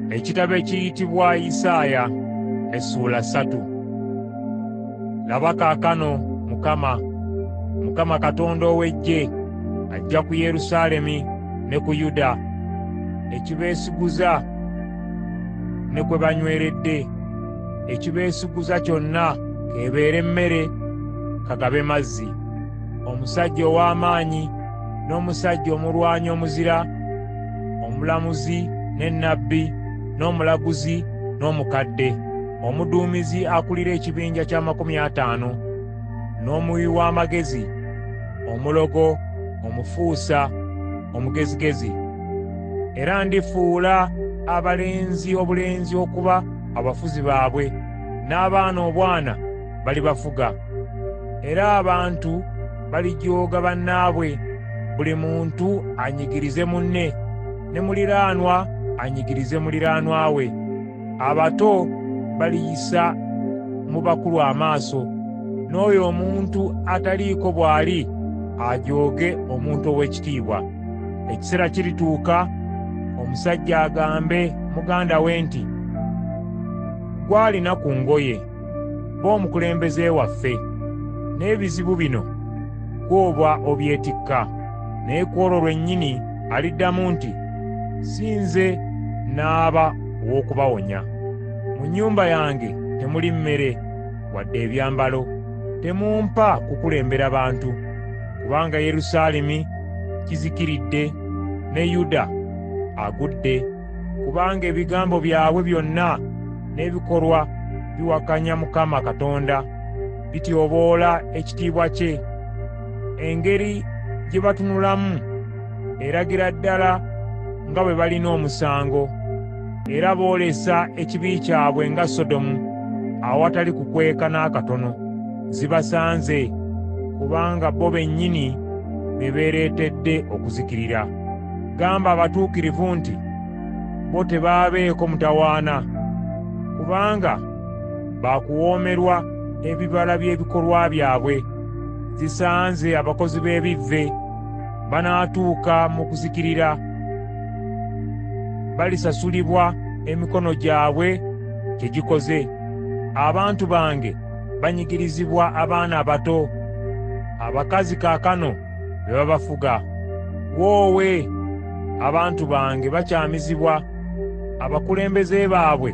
Ekitabo ekiyitibwa Isaaya essuula 3. Laba kaakano Mukama Katonda ow'Eggye ajja ku Yerusaalemi ne ku Yuda, ekibeesiguza ne kwe banyweredde, ekibeesiguza kyonna kebeere mmere, kagabe mazzi. Omusajja ow'amaanyi n'omusajja omulwanyi omuzira, omulamuzi ne nnabbi, n'omulaguzi n'omukadde, omuduumizi akulira ekibinja kya 50, n'omuwi w'amagezi, omulogo, omufuusa, omugezigezi. Era ndifuula abalenzi obulenzi okuba abafuzi baabwe, n'abaana obwana balibafuga. Era abantu balijooga bannaabwe, buli muntu anyigirize munne, ne muliraanwa anyigirize muliraanwa we. Abato baliyisa mu bakulu amaaso, n'oyo omuntu ataliiko bw'ali ajooge omuntu ow'ekitiibwa. Ekiseera kirituuka omusajja agambe muganda we nti, gw'alina ku ngoye, b'omukulembeze waffe, n'ebizibu bino gw'oba obyetikka. Naye ku olwo lwennyini aliddamu nti, si nze naaba ow'okubawonya. Mu nnyumba yange temuli mmere wadde ebyambalo, temumpa kukulembera bantu. Kubanga Yerusaalemi kizikiridde ne Yuda agudde, kubanga ebigambo byabwe byonna n'ebikolwa biwakanya Mukama Katonda, bityoboola ekitiibwa kye. Engeri gye batunulamu eragira ddala nga bwe balina omusango, era boolesa ekibi kyabwe nga Sodomu, awatali kukweka n'akatono. Zibasanze, kubanga bo bennyini be beereetedde okuzikirira. Gamba abatuukirivu nti bo tebaabeeko mutawaana, kubanga baakuwoomerwa ebibala by'ebikolwa byabwe. Zisanze abakozi b'ebivve, banaatuuka mu kuzikirira. Balisasulibwa emikono gyabwe kye gikoze. Abantu bange banyigirizibwa abaana abato, abakazi kaakano be babafuga. Woowe, abantu bange bakyamizibwa, abakulembeze baabwe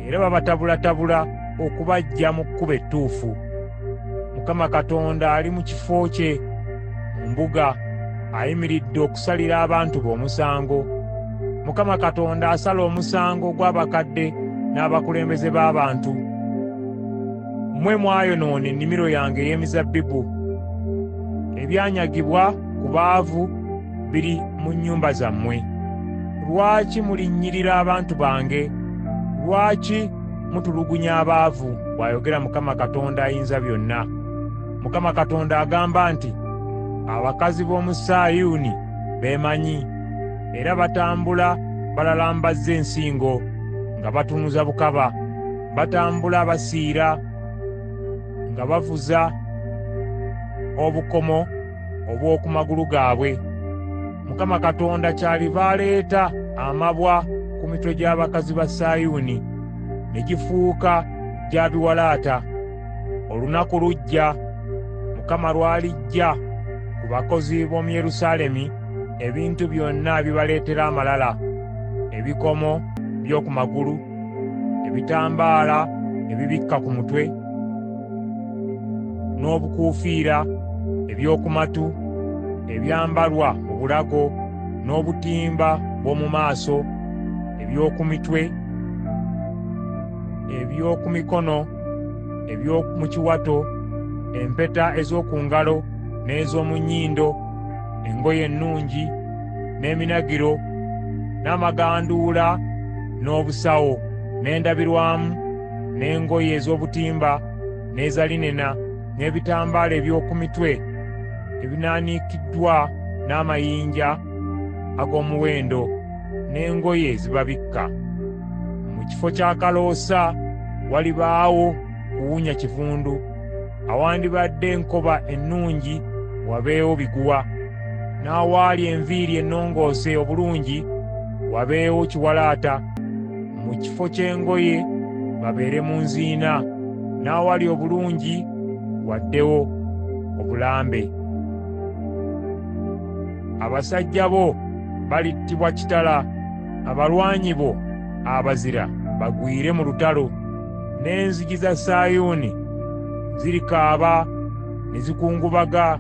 era babatabulatabula okubaggya mu kkubo ettuufu. Mukama Katonda ali mu kifo kye mu mbuga, ayimiridde okusalira abantu be omusango. Mukama Katonda asala omusango gw'abakadde n'abakulembeze b'abantu. Mmwe mwayonoona ennimiro yange ey'emizabbibu, ebyanyagibwa ku baavu biri mu nnyumba zammwe. Lwaki mulinnyirira abantu bange? Lwaki mutulugunya abaavu? bw'ayogera Mukama Katonda Ayinzabyonna. Mukama Katonda agamba nti, abakazi b'omu Sayuuni beemanyi, era batambula balalambazza ensingo nga batunuza bukaba. Batambula basiira nga bavuza obukomo obw'oku magulu gaabwe. Mukama Katonda kyaliva aleeta amabwa ku mitwe gy'abakazi ba Sayuuni, ne gifuuka gya biwalaata. Olunaku lujja, Mukama lw'alijja ku bakozi b'omu Yerusaalemi ebintu byonna ebibaleetera amalala: ebikomo by'oku magulu, ebitambaala ebibikka ku mutwe, n'obukuufiira eby'oku matu, ebyambalwa mu bulago, n'obutimba bw'omu maaso, eby'oku mitwe, eby'oku mikono, eby'omu kiwato, empeta ez'oku ngalo n'ez'omu nnyindo, engoye ennungi, n'eminagiro, n'amaganduula, n'obusawo, n'endabirwamu, n'engoye ez'obutimba, n'eza linena, n'ebitambaala eby'oku mitwe ebinaanikiddwa n'amayinja ag'omuwendo, n'engoye ezibabikka. Mu kifo kya kaloosa walibaawo kuwunya kivundu, awandibadde enkoba ennungi wabeewo biguwa, n'awaali enviiri ennongoose obulungi wabeewo kiwalaata, mu kifo ky'engoye babeere mu nziina, n'awali obulungi waddewo obulambe. Abasajja bo balittibwa kitala, abalwanyi bo abazira bagwire mu lutalo, n'enzigi za Sayuuni zirikaaba ne zikungubaga,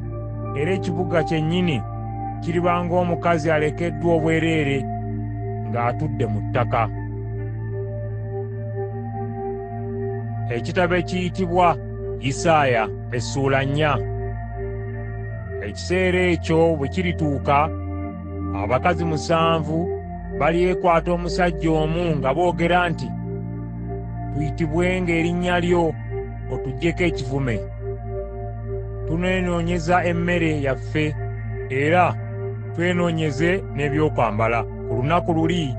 era ekibuga kyennyini kiriba ng'omukazi alekeddwa obwereere ng'atudde mu ttaka. Ekitabo ekiyitibwa Isaaya essuula 4. Ekiseera ekyo bwe kirituuka, abakazi 7 balyekwata omusajja omu nga boogera nti, tuyitibwenga erinnya lyo otuggyeko ekivume. Tunenoonyeza emmere yaffe era twenoonyeze n'ebyokwambala. Ku lunaku luli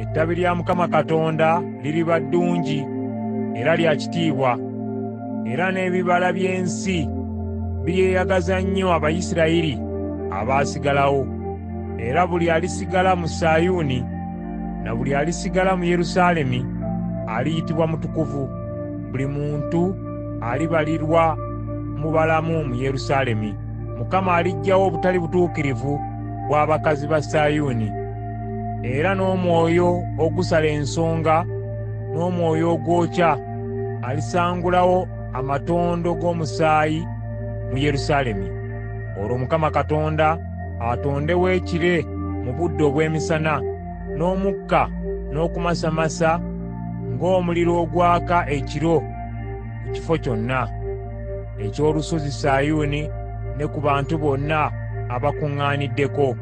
ettabi lya Mukama Katonda liriba ddungi era lya kitiibwa, era n'ebibala by'ensi biryeyagaza nnyo Abayisirayiri abaasigalawo. Era buli alisigala mu Sayuuni na buli alisigala mu Yerusaalemi aliyitibwa mutukuvu. Buli muntu alibalirwa mu balamu mu Yerusaalemi. Mukama aliggyawo obutali butuukirivu bw'abakazi ba Sayuuni, era n'omwoyo ogusala ensonga n'omwoyo ogwokya alisangulawo amatondo g'omusaayi mu Yerusaalemi. Olwo Mukama Katonda atondewo ekire mu budde obw'emisana, n'omukka n'okumasamasa ng'omuliro ogwaka ekiro ku kifo kyonna eky'olusozi Sayuuni ne ku bantu bonna abakuŋŋaaniddeko.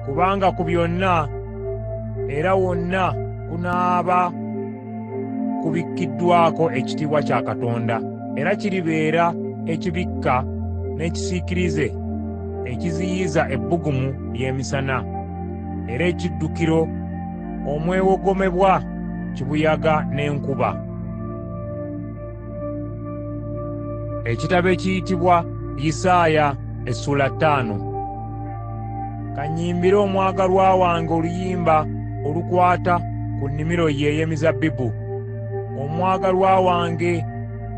Kubanga ku byonna era wonna kunaaba kubikkiddwako ekitiibwa kya Katonda, era kiribeera ekibikka n'ekisiikirize ekiziyiza ebbugumu ly'emisana, era ekiddukiro omwewogomebwa kibuyaga n'enkuba. Ekitabo ekiyitibwa Isaaya essuula 5. Kanyimbire omwagalwa wange oluyimba olukwata ku nnimiro ye ey'emizabbibu. Omwagalwa wange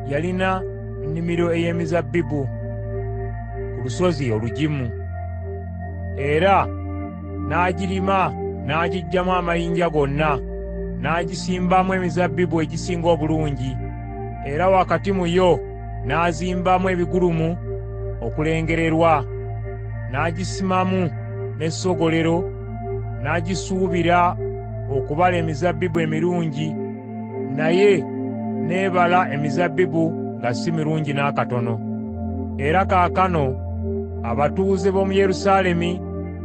yalina nnimiro ey'emizabbibu ku lusozi olugimu, era n'agirima n'agiggyamu amayinja gonna, n'agisimbamu emizabbibu egisinga obulungi, era wakati mu yo n'azimbamu ebigulumu okulengererwa, n'agisimamu n'essogolero, n'agisuubira okubala emizabbibu emirungi, naye n'ebala emizabbibu nga si mirungi n'akatono. Era kaakano abatuuze b'omu Yerusaalemi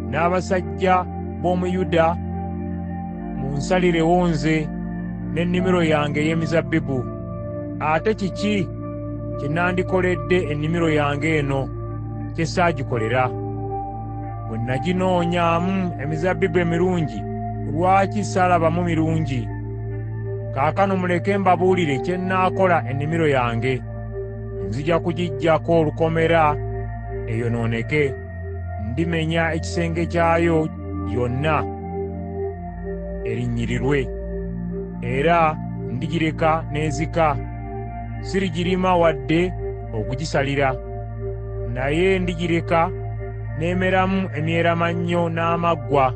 n'abasajja b'omu Yuda munsalirewo nze n'ennimiro yange ey'emizabbibu. Ate kiki kye nandikoledde ennimiro yange eno kye saagikolera? Bwe naginoonyaamu emizabbibu emirungi, lwaki saalabamu mirungi? Kaakano muleke mbabuulire kye nnaakola ennimiro yange. Nzija kugiggyako olukomera eyonooneke. Ndimenya ekisenge kyayo yonna erinnyirirwe, era ndigireka n'ezika. Sirigirima wadde okugisalira, naye ndigireka n'emeramu emyeramannyo n'amaggwa.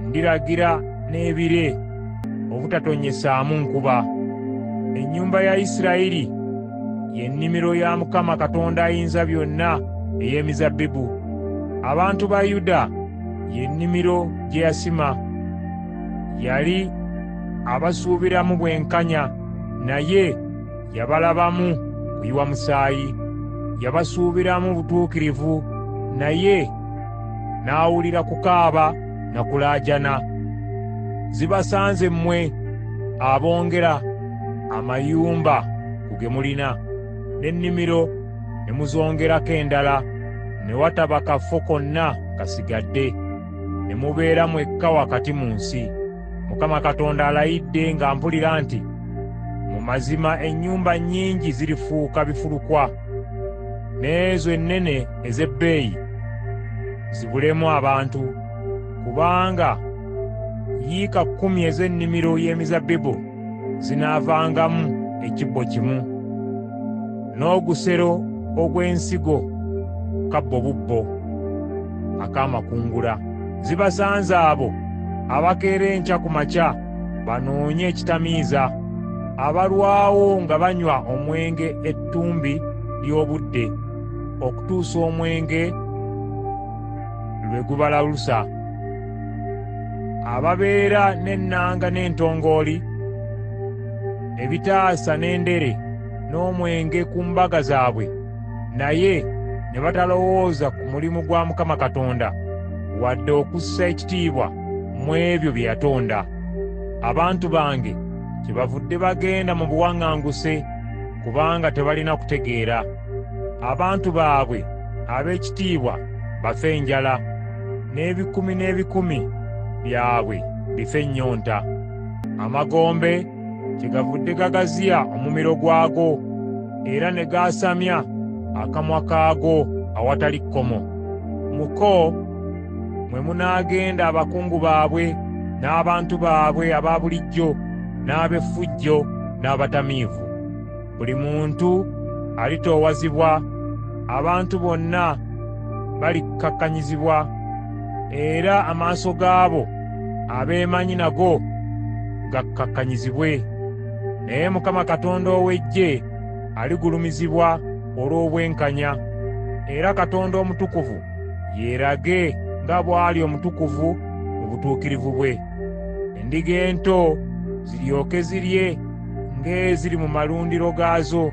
Ndiragira n'ebire obutatonyesaamu nkuba. Ennyumba ya Isirayiri y'ennimiro ya Mukama Katonda Ayinzabyonna ey'emizabbibu. Abantu ba Yuda y'ennimiro gye yasima. Yali abasuubiramu bwenkanya, naye yabalabamu kuyiwa musaayi. Yabasuubiramu butuukirivu, naye n'awulira kukaaba na kulaajana. Zibasanze mmwe aboongera amayumba ku ge mulina, n'ennimiro ne muzongerako endala, ne wataba kafo konna kasigadde, ne mubeera mwekka wakati mu nsi. Mukama Katonda alayidde nga mpulira nti, mu mazima ennyumba nnyingi zirifuuka bifulukwa, n'ezo ennene ez'ebbeeyi zibulemu abantu, kubanga yiika 10 ez'ennimiro y'emizabbibu zinaavangamu ekibbo kimu, n'ogusero ogw'ensigo kabbo bubbo ak'amakungula. Zibasanze abo abakeera enkya ku makya banoonye ekitamiiza, abalwawo nga banywa omwenge ettumbi ly'obudde, okutuusa omwenge lwe gubalalusa, ababeera n'ennanga n'entongooli, ebitaasa n'endere n'omwenge ku mbaga zaabwe, naye ne batalowooza ku mulimu gwa Mukama Katonda, wadde okussa ekitiibwa mu ebyo bye yatonda. Abantu bange kyebavudde bagenda mu buwaŋŋanguse, kubanga tebalina kutegeera. Abantu baabwe ab'ekitiibwa bafe enjala, n'ebikumi n'ebikumi byabwe bife ennyonta. Amagombe kyegavudde gagaziya omumiro gwago, era ne gaasamya akamwa kaago awatali kkomo. Muko mwe munaagenda abakungu baabwe, n'abantu baabwe abaabulijjo, n'ab'effujjo, n'abatamiivu. Buli muntu alitoowazibwa, abantu bonna balikkakkanyizibwa, era amaaso gaabo abeemanyi nago gakkakkanyizibwe. Naye Mukama Katonda ow'Eggye aligulumizibwa olw'obwenkanya, era Katonda omutukuvu yeerage nga bw'ali omutukuvu mu butuukirivu bwe. Endiga ento ziryoke zirye ng'eziri mu malundiro gaazo,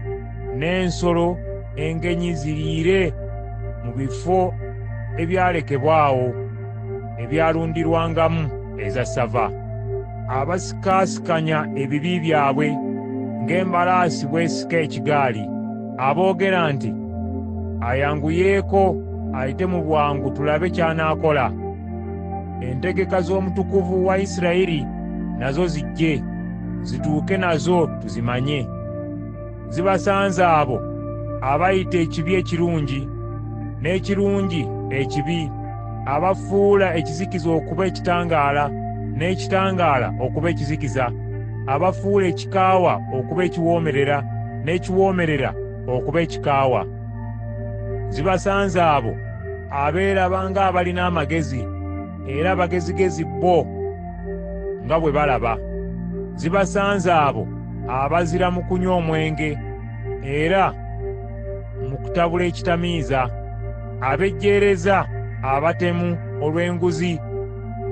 n'ensolo engenyi ziriire mu bifo ebyalekebwa awo ebyalundirwangamu ezassava. Abasikaasikanya ebibi byabwe ng'embalaasi bw'esika ekigaali, aboogera nti, ayanguyeeko ayite mu bwangu tulabe ky'anaakola. Entegeka z'Omutukuvu wa Isirayiri nazo zijje, zituuke nazo tuzimanye. Zibasanze abo abayita ekibi ekirungi, n'ekirungi ekibi, abafuula ekizikiza okuba ekitangaala, n'ekitangaala okuba ekizikiza, abafuula ekikaawa okuba ekiwoomerera, n'ekiwoomerera okuba ekikaawa. Zibasanze abo abeeraba ng'abalina amagezi, era bagezigezi bo nga bwe balaba. Zibasanze abo abazira mu kunywa omwenge, era mu kutabula ekitamiiza, abejjeereza abatemu olw'enguzi,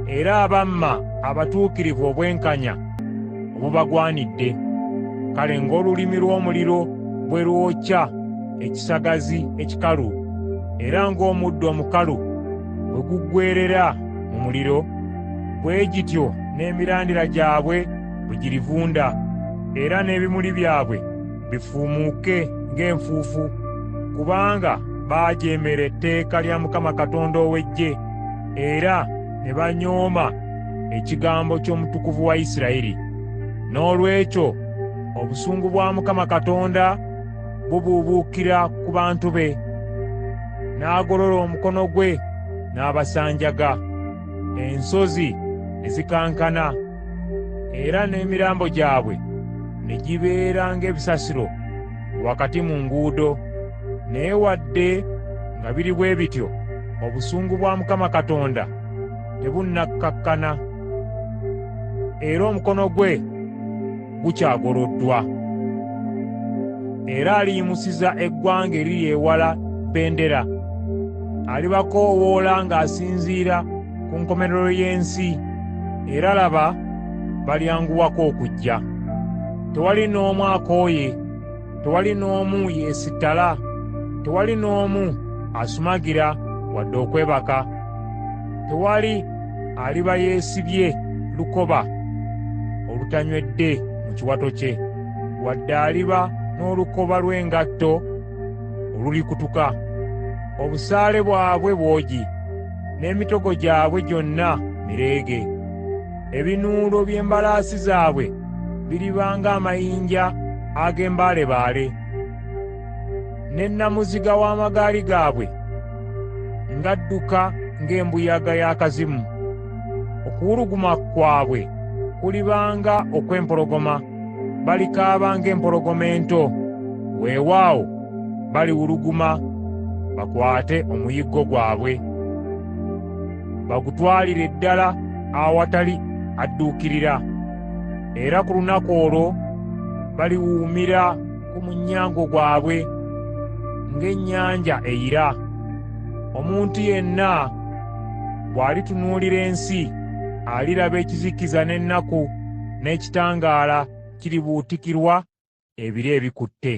era abamma abatuukirivu obwenkanya obubagwanidde. Kale ng'olulimi lw'omuliro bwe lwokya ekisagazi ekikalu, era ng'omuddo omukalu bwe guggweerera mu muliro, bwe gityo n'emirandira gyabwe bwe girivunda, era n'ebimuli byabwe bifuumuuke ng'enfuufu, kubanga baajeemera etteeka lya Mukama Katonda ow'Eggye, era ne banyooma ekigambo ky'Omutukuvu wa Isirayiri. Noolwekyo obusungu bwa Mukama Katonda bubuubuukira ku bantu be, n'agolola omukono gwe n'abasanjaga. Ensozi ne zikankana, era n'emirambo gyabwe ne gibeera ng'ebisasiro wakati mu nguudo. Naye wadde nga biri bwe bityo, obusungu bwa Mukama Katonda tebunnakkakkana, era omukono gwe gukyagoloddwa. Era aliyimusiza eggwanga eriri ewala bbendera, alibakoowoola ng'asinziira ku nkomerero y'ensi, era laba balyanguwako okujja. Tewali n'omu akooye, tewali n'omu yeesittala, tewali n'omu asumagira wadde okwebaka, tewali aliba yeesibye lukoba olutanywedde mu kiwato kye, wadde aliba n'olukoba lw'engatto olulikutuka. Obusaale bwabwe bwogi, n'emitego gyabwe gyonna mireege. Ebinuulo by'embalaasi zaabwe biriba ng'amayinja ag'embaalebaale, ne nnamuziga w'amagaali gaabwe ng'adduka ng'embuyaga y'akazimu. Okuwuluguma kwabwe kulibanga okw'empologoma, balikaaba ng'empologoma ento. Weewaawo baliwuluguma bakwate omuyiggo gwabwe, bagutwalire ddala awatali adduukirira. Era ku lunaku olwo baliwuumira ku munyago gwabwe ng'ennyanja eyira. Omuntu yenna bw'alitunuulira ensi, aliraba ekizikiza n'ennaku n'ekitangaala kiribuutikirwa ebire ebikutte.